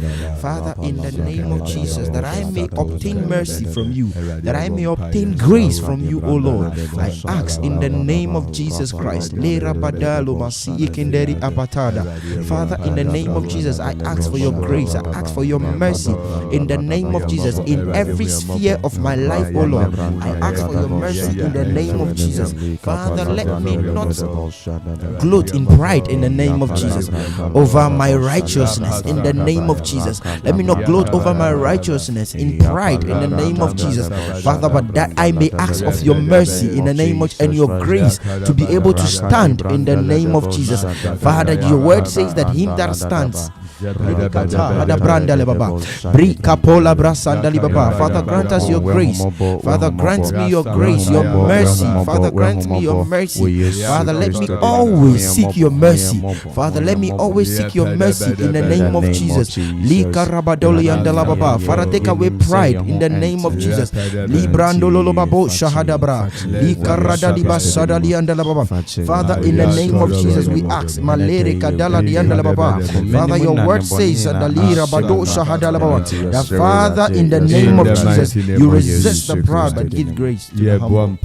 Father, in the name of Jesus, that I may obtain mercy from you, that I may obtain grace from you, O Lord. I ask in the name of Jesus Christ. Father, in the name of Jesus, I ask for your grace. I ask for your mercy. In the name of Jesus, in every sphere of my life, O Lord, I ask for your mercy in the name of Jesus. Father, let me not gloat in pride in the name of Jesus over my righteousness in the name of Jesus. Let me not gloat over my righteousness in pride in the name of Jesus. Father, but that I may ask of your mercy in the name of and your grace to be able to stand in the name of Jesus. Father, your word says that him that stands. Father, grant us your grace. Father, grant me your grace, your mercy. Father, grant me your mercy. Father, let me always seek your mercy. Father, let me always seek your mercy in the name of Jesus. Father, take away pride in the name of Jesus. Father, in the name of Jesus, we ask. Father, your word says that Father, in the name of Jesus, you resist the proud but give grace to the humble.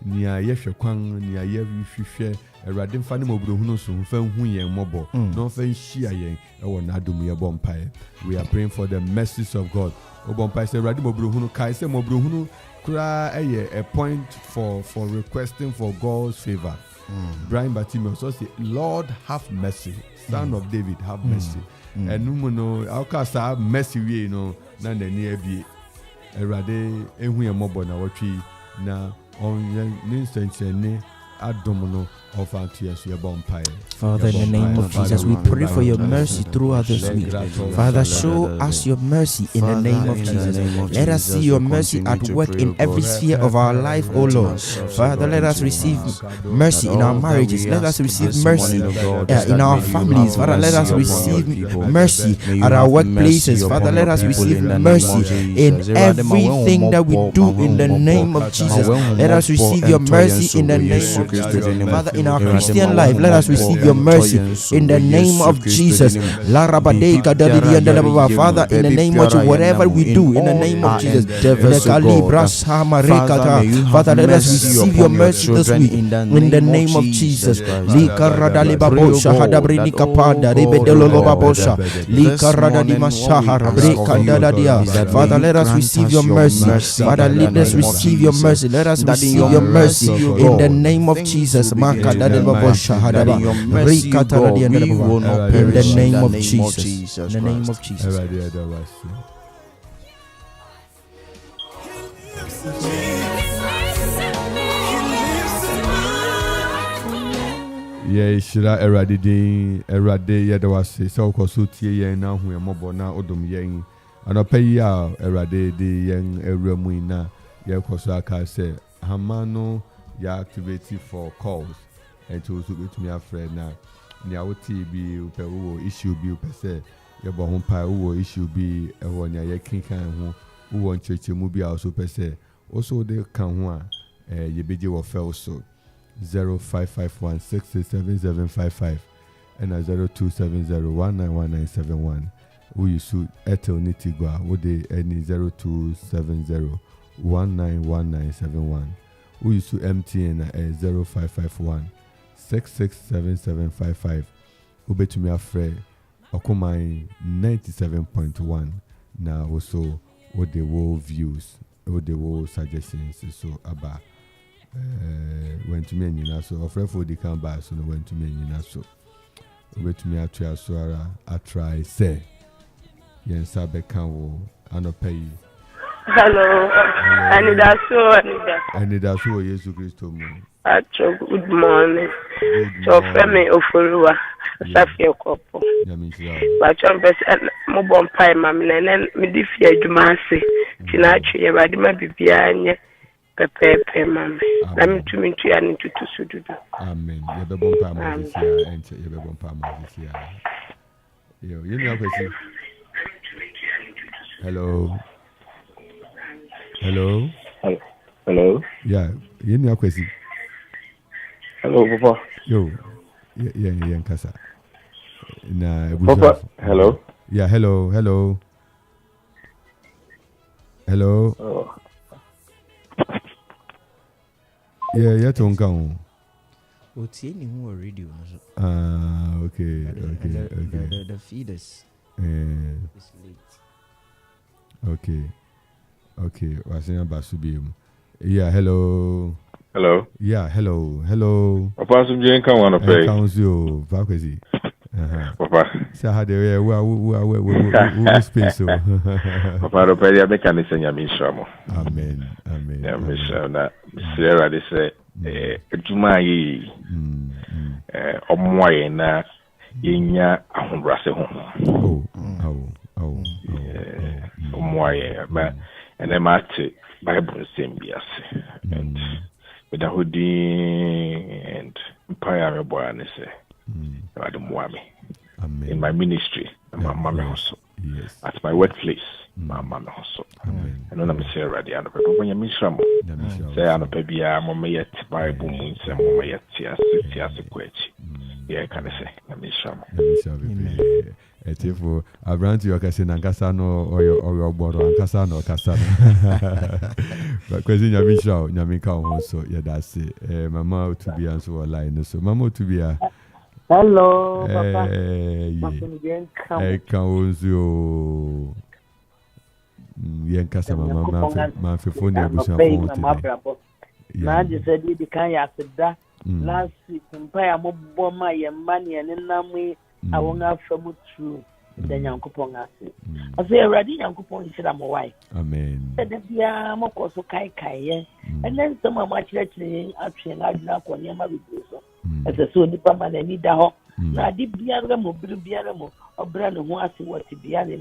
Nia yehwe kwan nia yehwehwe Erade mfa ne mobrohunu so mfa hu yen mobo no mfa nhia yen e wo nadom ye bompae. We are praying for the mercies of God. O bompae say erade mobrohunu kai say mobrohunu kura a point for requesting for God's favor. Brian Bartimaeus so say, Lord have mercy, Son of David have mercy. Enu no akasa mercy we no na nani abi erade ehu yen mobo na wotwi na on ninsenchene adomono of Father, in the name of Jesus, we pray for your mercy throughout this week. Father, show us your mercy in the name of Jesus. Let us see your mercy at work in every sphere of our life, O Lord. Father, let us receive mercy in our marriages. Let us receive mercy in our families. Father, let us receive mercy at our workplaces. Father, let us receive mercy in everything that we do in the name of Jesus. Let us receive your mercy in the name of Jesus. Father, in our Christian life, let us receive your mercy in the name of Jesus. Father, in the name of Jesus, whatever we do, in the name of Jesus. Father, let us receive your mercy this week in the name of Jesus. Father, let us receive your mercy. Father, let us receive your mercy. Let us receive your mercy in the name of Jesus. In the name of Jesus. In the name of Jesus. Yeah, shira erade din erade yeda wase se okoso tie yen na hu emobo na odom yen anopa yi a erade de yen ewramu ina ye koso aka se hamano ya activate for calls and to with me a friend na nia oti bi upe wo issue bi upe se ye bo ho pa wo issue bi e wo nia ye kinkan ho wo ncheche mu bi a so pe se also de kan ho a ye beje wo fel so 0551667755 and 0270191971 we use Airtel Nitigua wo de any 0270191971 we use MTN 0551667755 ubetumi afre okomai 97.1 na also what the world views what the world suggestions so aba went to me nyina so offer for the can buy so no went to me nyina so ubetumi atwa so ara atry say yen sabe kan wo anopay Hello. Anida. And that's who Jesus Christ mu. Acho, good morning. Good So, morning. Femi Ofuruwa, Safia Kopo. Nyame nhyira But I'm best at Mobon Pie, Mamma, and then Midifia Dumasi. Tinachi, Radima Bibianya, Pepe, Mamma. I'm to me to an into Sudu. Amen. Yebebon pa ma this year and yebebon pa ma this year. Yo, you know question. Hello. Hello. Hello. Yeah, you know question. Hello, Papa. Yo. Yeah, nkasa. Na Papa. Hello. Yeah, hello. Oh. Yeah, tonka o. Otie ni hu radio no so. Okay. The feeders. It's late. Okay. Wasenya basubiem. Yeah, hello. Yeah, hello. Papa, some Jane can want to pay. Council, vacancy. Papa. So how they we space. Papa, the pay the mechanics and Yamishamo. Amen. Yamishana. Sierra, they say, Jumai, Omoy na Yinya, Ahumbrase home. Omoy, and then Mate, Bible Symbias. And with the hoodie and Empire Boy, say, Madam Wami. In my ministry, my mama also. Yes. At my workplace, my mama also. And when I'm saying ready, I'm going to miss some. Say, I'm a baby, I'm a yet Bible moons and Mama yet tears a quetch. Yeah, can I say, I'm miss some. Etifo abranti okase na nkasa no oyo gboro nkasa no kasa but kwezi nyami ka ho so ya da se mama Otubia nso online so mama Otubia hello papa ka onzo yen kasa mama ma fefo ne abusa fo na je said di kan ya seda last week mpaya mo boma ye mane ne namu I won't have from true. Then Yankupon ase. I say, ready, Yankupon, said I'm a wife. Amen. Said the Biamo so kai kai, and then some of my church actually I did not want Yama with so. As a soon the Pama and need the hawk. Now, did Biaramo, Biaramo, or Brand who asked what to be in the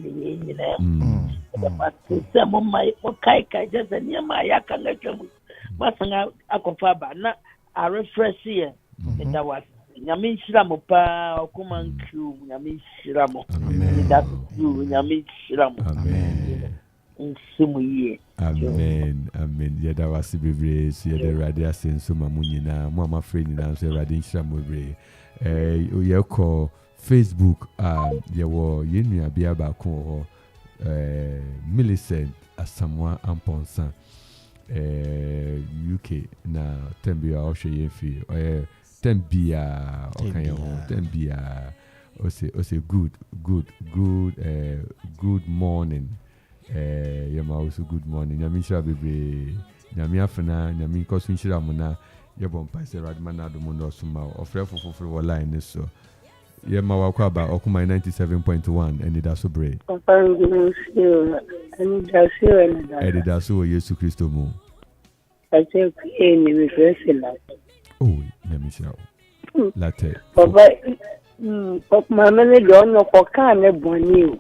name. But some of my kai kai just a near my yakan let you. Masanga Akofaba, not a refresh here. And that was. Nyame shiramo pa okuma nku nyame shiramo that you nyame shiramo nsimu ye amen yeda wasi bebre so yeda radio asenso mamunyina mo amafre nyina so radio shiramo bebre ye ko Facebook yewo yenua bia ba ko ho Millicent Asamoah Amponsan UK na tembia o hwe yefi Tembia say good morning yema also good morning nyami shira bebre nyami afena nyami koso nshira mona yebon paise radman ado mo suma ofrefo foforo line so yema wakwa ba okuma 97.1 and it also break and it also Yesu Kristo mo ate ni refresela oh nyamisha latte baba mama ne don no ko kan ne boni o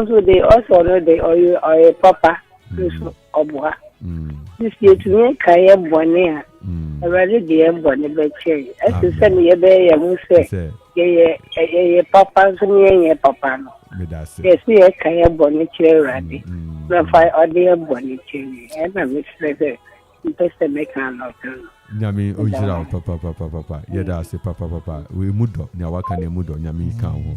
so they also know they or papa so obua this year to me kai boni a already dey boni be che as say me be ya mu say ye papa so me ye papa no yes me kai boni che already na fa ode boni che e na me say mpese make an option nyami ojira papa yeda say papa we mudo nya waka ne mudo nyami kan ho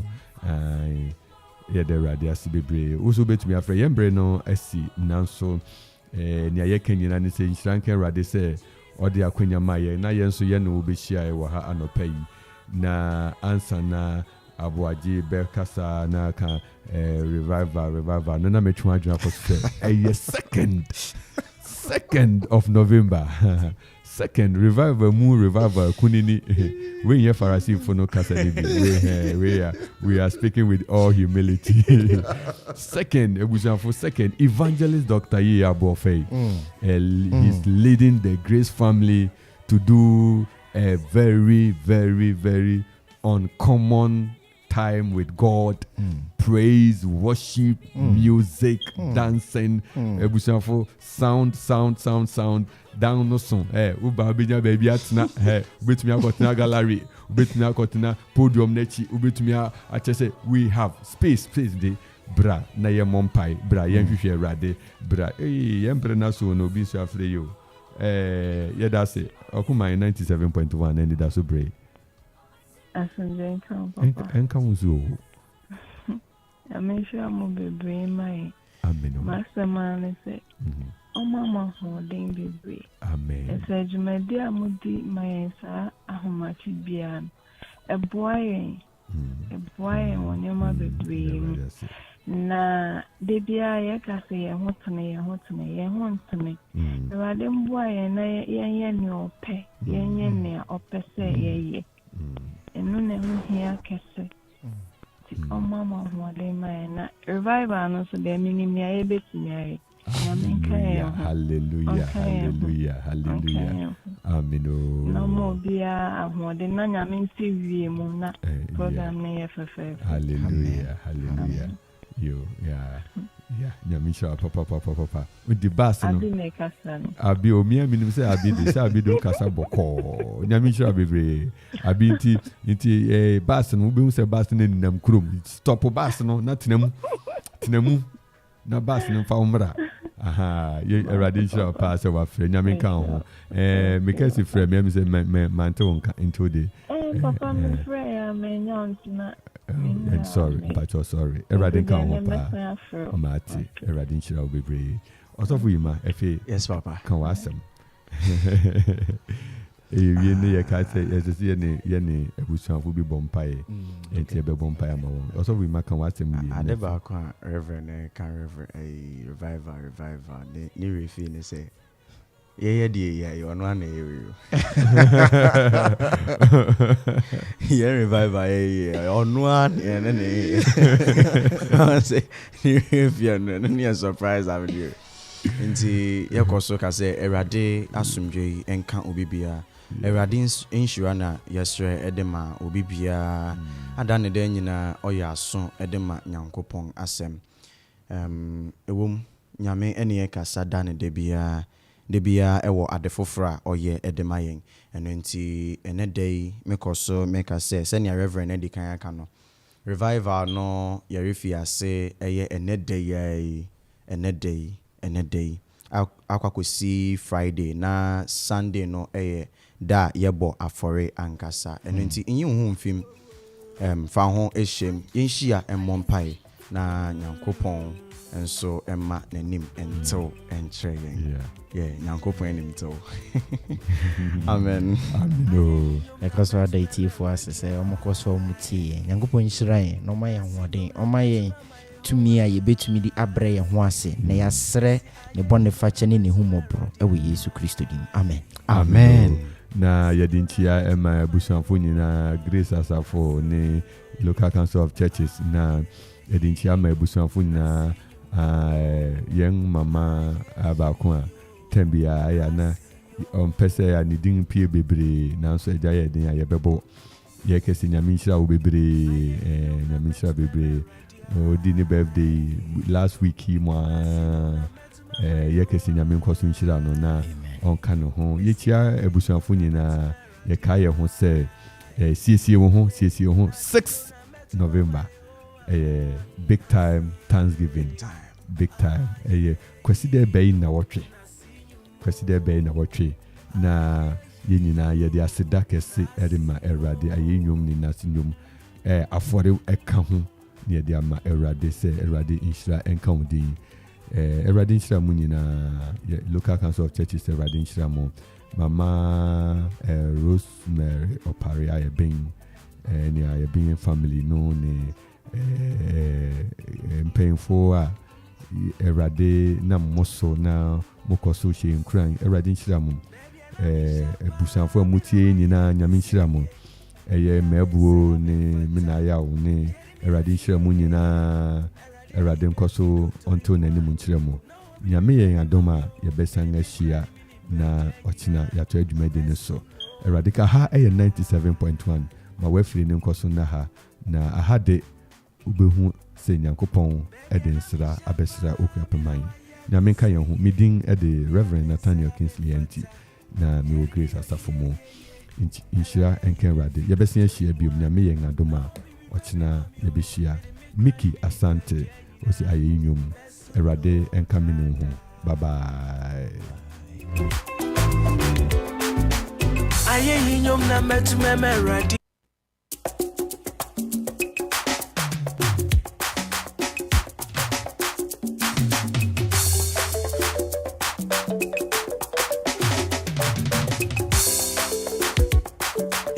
yeda radio asi bebre uso betumi afre yembre no asi nanso nya ye kanyina ne say nshranken radio say odi akwanya maye na ye nso ye no obehia e wo ha anopa yi na answer na abuaji be kasa na ka revival no na metwa adwuna ko say a second of November Second, revival kunini. When you Pharisee for no kasanibi. We are speaking with all humility. Second, for second, evangelist Dr. Iya Bofe. He's leading the Grace family to do a very, very, very uncommon time with God. Praise, worship, music, dancing. For sound. Down no song. Uba binya baby atina. Ubet me akotina gallery. Ubet me akotina podium nechi. Ubet me a we have space day. Bra na ye mompai. Bra yen hwehwe rade. Bra yen brena so no bi so afre yo. Yeah, that's it. Okuma 97.1 and that's so brave. Asunje Papa. Enka muzo. Amesha mo bebre mai. Amen. Master man say. Mama holding bebre. Amen. Ese jumedi amudi mai sa ahomachi bia. Eboye wonyama bebre. Na debia ye kase ye hotene. Ewade mboye na ye ne ope. Ye ne ope se ye. Enu ne hu hia kese. Mama holding mai na revival no so de minimum ya betimi. Hallelujah. Amen. No more bia ahode na nyame nti wie mu na program na ye fefe. Hallelujah. Yo, yeah. Nyame sha papa. With the bass no. Abi me kasa no. Abi o mi minim say abi do kasa boko. Nyame sha bebre. Abi nti bass no be say bass na ninam krom. Stop bass no na tenamu. Na bass no fa umra. Aha, ye erade sha pass wa frɛ nyame kan ho. Me kase frɛ me say mante wonka into the. Papa me frɛ ya me nyantina. And sorry. Erade kan ho pa. Mati, erade nchira obebre. Osofo yima efe. Yes, Papa. Kan wa asem. Ye ne ye ka say ye ne ebusuafo bi bompae. Enti e be bompae ma won. Osofo yima kan wa asem ye. Ade ba ko reverend kan reverend revival ni refi ne say ye die ye ono ana ye we. Ye revival ye ono ana ne. I say ni refi no ni surprise am you. Nti ye koso ka say erade asumdwe enka obibia. Erade insure na yesre edema obibia. Adane de nyina oya aso edema nyankopon asem. Ewom nyame ene ye kasa dane de bia ewo adefofra oye edema yen. Eno nti ene day mekoso meka say senior reverend edi kan aka no. Revival no yerefi ase eye ene day akwakosi Friday na Sunday no da yebo afore ankasa eno nti inyi hu mfim fa ho ehyem yenhia emmompai na nyankopon enso emma nanim ento enkyerɛ yeah nyankopon anim to. Amen. Because what they teach for us say omokoso mutie nyankopon hyirae no ma yɛ hoden ɔma to me a yebetumi di abrɛ yɛ ho ase na yɛasrɛ ne bɔne fakyɛ ne humɔborɔ ɛwɔ Yesu Kristo dim. Amen. Na yɛdintia ɛma abusuafo nyina Grace Asafo ne Local Council of Churches na yɛdintia ma abusuafo nyina yɛn mama abaako a tambia ya na ɔmpɛsɛ ya ne din pie bebree nanso agya yɛ den a yɛbɛbɔ yɛkɛsɛ nyame nhyira wo bebree nyame nhyira bebree odi ne birthday last week mo yɛkɛsɛ nyame nkɔso nhyira no na ɔnka no ho yɛkyia abusuafo nyinaa yɛka yɛ ho sɛ siesie wo ho 6 November big time Thanksgiving big time kwasi de bɛyi na wɔtwe na yɛnyinaa yɛde aseda kɛse ɛrema Awurade ayɛ nnwom ne nase nnwom afɔre ɛka ho ne yɛde ama Awurade sɛ Awurade nhyira ɛnka ho din Awurade nhyira mu nyinaa Local Council of Churches Awurade nhyira mu Mama Rosemary Opare ayɛbɛn ne ayɛbɛn family no ne mpanyinfo a Awurade na mo so na mokɔ so hyɛ nkran Awurade nhyira mu ebusanfo amutie nyina nyame nhyira mo eye mebuo ne minaya wo ne erade nhyira mo nyina erade nkoso onto nanim nhyira mo nyame yen adoma yebesan ahia na ochina yato adwumade ne so erade ka ha eye 97.1 ma wafiri ne nkoso na ha na aha de ubehu se nyankopon edensra abesra okuapeman nyame ka yen ho midin ede Reverend Nathaniel Kingsley anti na mi wo Grace Asafomo inshira enken rade yebesia hia biom nyame yen adoma ochina yebehia Mickey Asante osi ayenyum erade enkaminu ho bye bye ayenyum na metumeme rade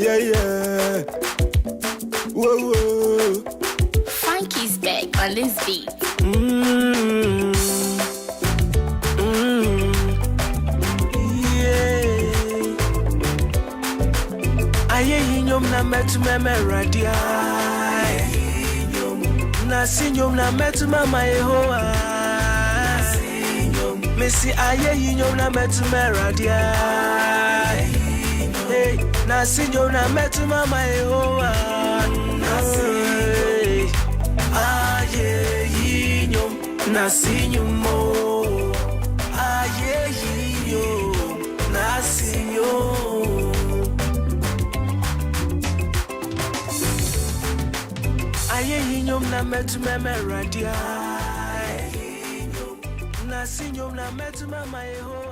yeah. Whoa, whoa. Frankie's back on this beat. Yeah. Ayenyum na metumeme radia. Na sinyum na metumama Yehowa. Missy ayenyum na metumeme radia. Hey, na sinyo na metu mama Yehowa. Aye yinyom na sinyo mo. Aye yinyom na sinyo. Aye yinyom na metu meme radia. Na sinyo na metu mama Yehowa.